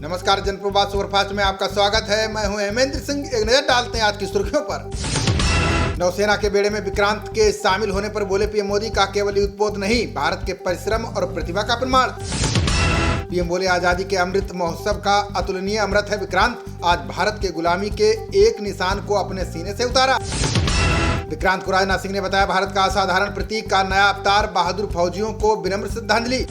नमस्कार, जनप्रवाद सुपरफास्ट में आपका स्वागत है। मैं हूं हेमेंद्र सिंह। एक नजर डालते हैं आज की सुर्खियों पर। नौसेना के बेड़े में विक्रांत के शामिल होने पर बोले पीएम मोदी का केवल युद्धपोत नहीं, भारत के परिश्रम और प्रतिभा का प्रमाण। पीएम बोले आजादी के अमृत महोत्सव का अतुलनीय अमृत है विक्रांत, आज भारत के गुलामी के एक निशान को अपने सीने से उतारा। विक्रांत को राजनाथ सिंह ने बताया भारत का असाधारण प्रतीक का नया अवतार, बहादुर फौजियों को विनम्र श्रद्धांजलि।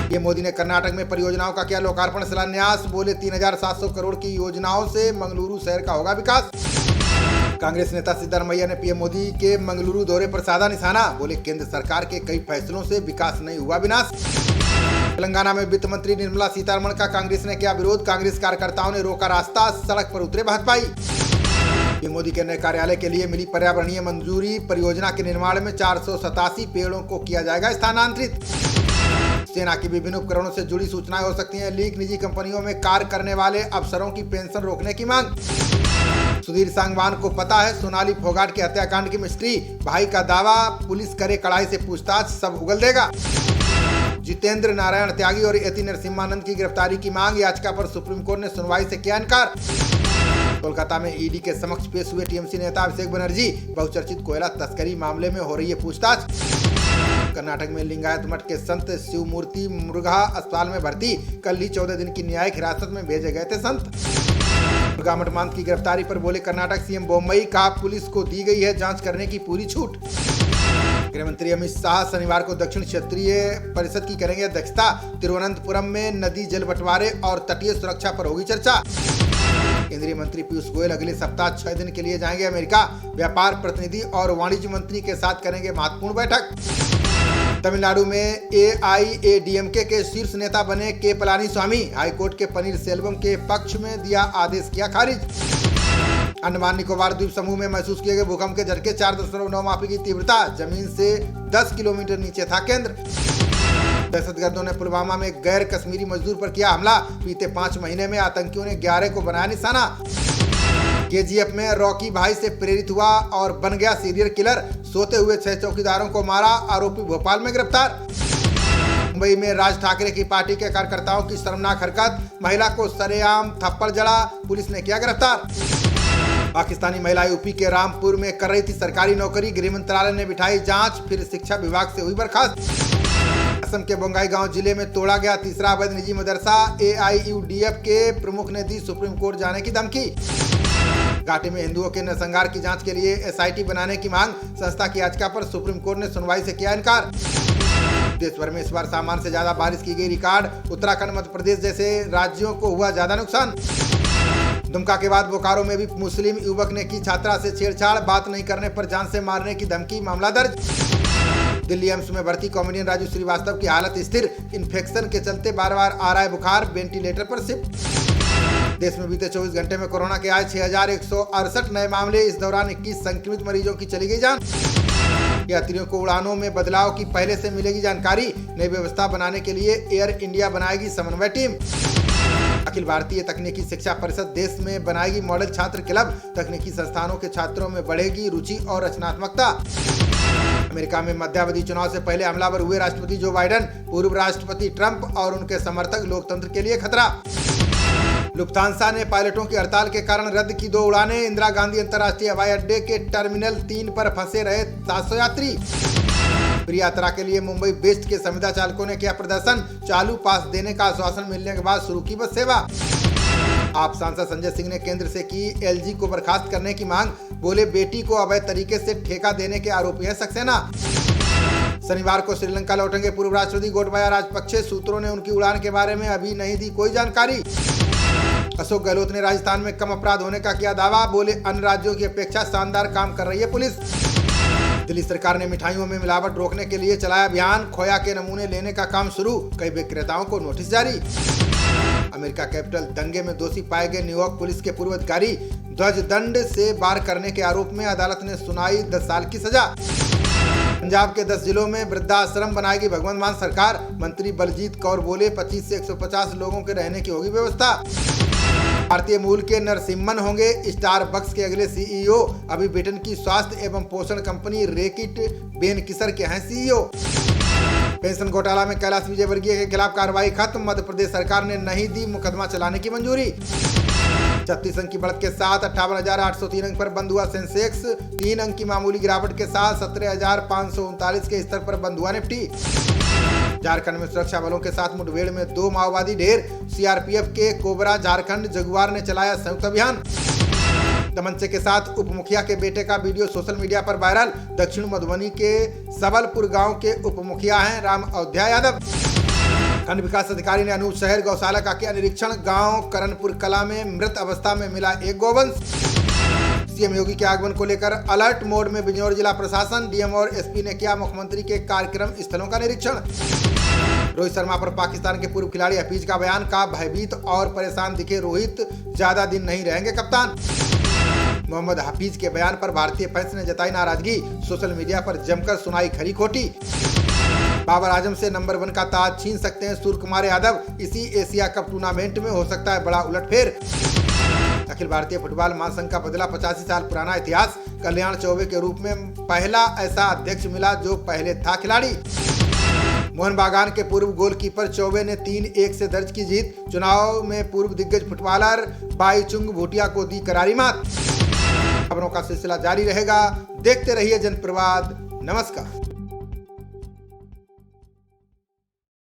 पीएम मोदी ने कर्नाटक में परियोजनाओं का किया लोकार्पण शिलान्यास, बोले 3700 करोड़ की योजनाओं से मंगलुरु शहर का होगा विकास। कांग्रेस नेता सिद्धरामैया ने पीएम मोदी के मंगलुरु दौरे पर साधा निशाना, बोले केंद्र सरकार के कई फैसलों से विकास नहीं हुआ विनाश। तेलंगाना में वित्त मंत्री निर्मला सीतारमण का कांग्रेस ने किया विरोध, कांग्रेस कार्यकर्ताओं ने रोका रास्ता, सड़क पर उतरे भाजपाई। पीएम मोदी के नए कार्यालय के लिए मिली पर्यावरणीय मंजूरी, परियोजना के निर्माण में 487 पेड़ों को किया जाएगा स्थानांतरित। सेना की विभिन्न उपकरणों से जुड़ी सूचनाएं हो सकती हैं लीक, निजी कंपनियों में कार्य करने वाले अफसरों की पेंशन रोकने की मांग। सुधीर सांगवान को पता है सोनाली फोगाट के हत्याकांड की मिस्ट्री, भाई का दावा, पुलिस करे कड़ाई से पूछताछ, सब उगल देगा। जितेंद्र नारायण त्यागी और यति नरसिम्हानंद की गिरफ्तारी की मांग, याचिका पर सुप्रीम कोर्ट ने सुनवाई से किया इनकार। कोलकाता में ईडी के समक्ष पेश हुए टीएमसी नेता अभिषेक बनर्जी, बहुचर्चित कोयला तस्करी मामले में हो रही है पूछताछ। कर्नाटक में लिंगायत मठ के संत शिवमूर्ति मुरुघा अस्पताल में भर्ती, कल ही 14 दिन की न्यायिक हिरासत में भेजे गए थे संत। मुरुघा मठमांत की गिरफ्तारी पर बोले कर्नाटक सीएम बोम्मई, कहा पुलिस को दी गई है जांच करने की पूरी छूट। गृहमंत्री अमित शाह शनिवार को दक्षिण क्षेत्रीय परिषद की करेंगे अध्यक्षता, तिरुवनंतपुरम में नदी जल बंटवारे और तटीय सुरक्षा पर होगी चर्चा। केंद्रीय मंत्री पीयूष गोयल अगले सप्ताह 6 दिन के लिए जाएंगे अमेरिका, व्यापार प्रतिनिधि और वाणिज्य मंत्री के साथ करेंगे महत्वपूर्ण बैठक। तमिलनाडु में एआईएडीएमके के शीर्ष नेता बने के पलानीस्वामी, हाईकोर्ट के पनीर सेल्वम के पक्ष में दिया आदेश किया खारिज। अंडमान निकोबार द्वीप समूह में महसूस किए गए भूकंप के झटके 4.9 मापी की तीव्रता, जमीन से 10 किलोमीटर नीचे था केंद्र। दहशतगर्दों ने पुलवामा में गैर कश्मीरी मजदूर पर किया हमला, बीते 5 महीने में आतंकियों ने 11 को बनाया निशाना। केजीएफ में रॉकी भाई से प्रेरित हुआ और बन गया सीरियल किलर, सोते हुए 6 चौकीदारों को मारा, आरोपी भोपाल में गिरफ्तार। मुंबई में राज ठाकरे की पार्टी के कार्यकर्ताओं की शर्मनाक हरकत, महिला को सरेआम थप्पड़ जड़ा, पुलिस ने किया गिरफ्तार। पाकिस्तानी महिला यूपी के रामपुर में कर रही थी सरकारी नौकरी, गृह मंत्रालय ने बिठाई जांच, फिर शिक्षा विभाग से हुई बर्खास्त। असम के बोंगाईगांव जिले में तोड़ा गया तीसरा अवैध निजी मदरसा, एआईयूडीएफ के प्रमुख ने दी सुप्रीम कोर्ट जाने की धमकी। घाटी में हिंदुओं के नरसंहार की जांच के लिए एसआईटी बनाने की मांग, संस्था की याचिका पर सुप्रीम कोर्ट ने सुनवाई से किया इनकार। देश भर में इस बार सामान्य से ज्यादा बारिश की गई रिकॉर्ड, उत्तराखंड मध्य प्रदेश जैसे राज्यों को हुआ ज्यादा नुकसान। दुमका के बाद बोकारो में भी मुस्लिम युवक ने की छात्रा से छेड़छाड़, बात नहीं करने पर जान से मारने की धमकी, मामला दर्ज। दिल्ली एम्स में भर्ती कॉमेडियन राजू श्रीवास्तव की हालत स्थिर, इन्फेक्शन के चलते बार-बार आ रहा है बुखार, वेंटिलेटर पर शिफ्ट। देश में बीते 24 घंटे में कोरोना के आए 6168 नए मामले, इस दौरान 21 संक्रमित मरीजों की चली गई जान। यात्रियों को उड़ानों में बदलाव की पहले से मिलेगी जानकारी, नई व्यवस्था बनाने के लिए एयर इंडिया बनाएगी समन्वय टीम। अखिल भारतीय तकनीकी शिक्षा परिषद देश में बनाएगी मॉडल छात्र क्लब, तकनीकी संस्थानों के छात्रों में बढ़ेगी रुचि और रचनात्मकता। अमेरिका में मध्यावधि चुनाव से पहले हमलावर हुए राष्ट्रपति जो बाइडेन, पूर्व राष्ट्रपति ट्रंप और उनके समर्थक लोकतंत्र के लिए खतरा। लुफ्तांसा ने पायलटों की हड़ताल के कारण रद्द की 2 उड़ानें, इंदिरा गांधी अंतर्राष्ट्रीय हवाई अड्डे के टर्मिनल 3 पर फंसे रहे 700 यात्री। फ्री यात्रा के लिए मुंबई बेस्ट के संविदा चालकों ने किया प्रदर्शन, चालू पास देने का आश्वासन मिलने के बाद शुरू की बस सेवा। आप सांसद संजय सिंह ने केंद्र से की एलजी को बर्खास्त करने की मांग, बोले बेटी को अवैध तरीके से ठेका देने के आरोपी है सक्सेना। शनिवार को श्रीलंका लौटेंगे पूर्व राष्ट्रपति गोटबाया राजपक्षे, सूत्रों ने उनकी उड़ान के बारे में अभी नहीं दी कोई जानकारी। अशोक गहलोत ने राजस्थान में कम अपराध होने का किया दावा, बोले अन्य राज्यों की अपेक्षा शानदार काम कर रही है पुलिस। दिल्ली सरकार ने मिठाइयों में मिलावट रोकने के लिए चलाया अभियान, खोया के नमूने लेने का काम शुरू, कई विक्रेताओं को नोटिस जारी। अमेरिका कैपिटल दंगे में दोषी पाए गए न्यूयॉर्क पुलिस के पूर्व अधिकारी ध्वज दंड से बार करने के आरोप में अदालत ने सुनाई 10 साल की सजा। पंजाब के 10 जिलों में वृद्धाश्रम बनाएगी भगवंत मान सरकार, मंत्री बलजीत कौर बोले 25 से 150 लोगों के रहने की होगी व्यवस्था। भारतीय मूल के नरसिम्हन होंगे स्टारबक्स के अगले सीईओ, अभी ब्रिटेन की स्वास्थ्य एवं पोषण कंपनी रेकिट बेनकिसर के हैं सीईओ। पेंशन घोटाला में कैलाश विजयवर्गीय के खिलाफ कार्रवाई खत्म, मध्य प्रदेश सरकार ने नहीं दी मुकदमा चलाने की मंजूरी। 36 अंक की बढ़त के साथ 58,803 अंक पर बंद हुआ सेंसेक्स, 3 अंक की मामूली गिरावट के साथ 17,539 के स्तर पर बंद हुआ निफ्टी। झारखंड में सुरक्षा बलों के साथ मुठभेड़ में 2 माओवादी ढेर, सीआरपीएफ के कोबरा झारखंड जगुआर ने चलाया संयुक्त अभियान। तमंचे के साथ उप मुखिया के बेटे का वीडियो सोशल मीडिया पर वायरल। दक्षिण मधुबनी के सबलपुर गांव के उप मुखिया हैं राम अयोध्या यादव। खंड विकास अधिकारी ने अनूप शहर गौशाला का किया निरीक्षण, गांव करणपुर कला में मृत अवस्था में मिला एक गोवंश। सीएम योगी के आगमन को लेकर अलर्ट मोड में बिजनौर जिला प्रशासन, डीएम और एसपी ने किया मुख्यमंत्री के कार्यक्रम स्थलों का निरीक्षण। रोहित शर्मा पर पाकिस्तान के पूर्व खिलाड़ी हफीज का बयान, का भयभीत और परेशान दिखे रोहित, ज्यादा दिन नहीं रहेंगे कप्तान। मोहम्मद हफीज के बयान पर भारतीय फैंस ने जताई नाराजगी, सोशल मीडिया पर जमकर सुनाई खरी खोटी। बाबर आजम से नंबर 1 का ताज छीन सकते हैं सूर्य कुमार यादव, इसी एशिया कप टूर्नामेंट में हो सकता है बड़ा उलटफेर। अखिल भारतीय फुटबॉल महासंघ का बदला 85 साल पुराना इतिहास, कल्याण चौबे के रूप में पहला ऐसा अध्यक्ष मिला जो पहले था खिलाड़ी। मोहन बागान के पूर्व गोलकीपर चौबे ने 3-1 से दर्ज की जीत, चुनाव में पूर्व दिग्गज फुटबॉलर बाईचुंग भूटिया को दी करारी मात। खबरों का सिलसिला जारी रहेगा, देखते रहिए जनप्रवाद। नमस्कार।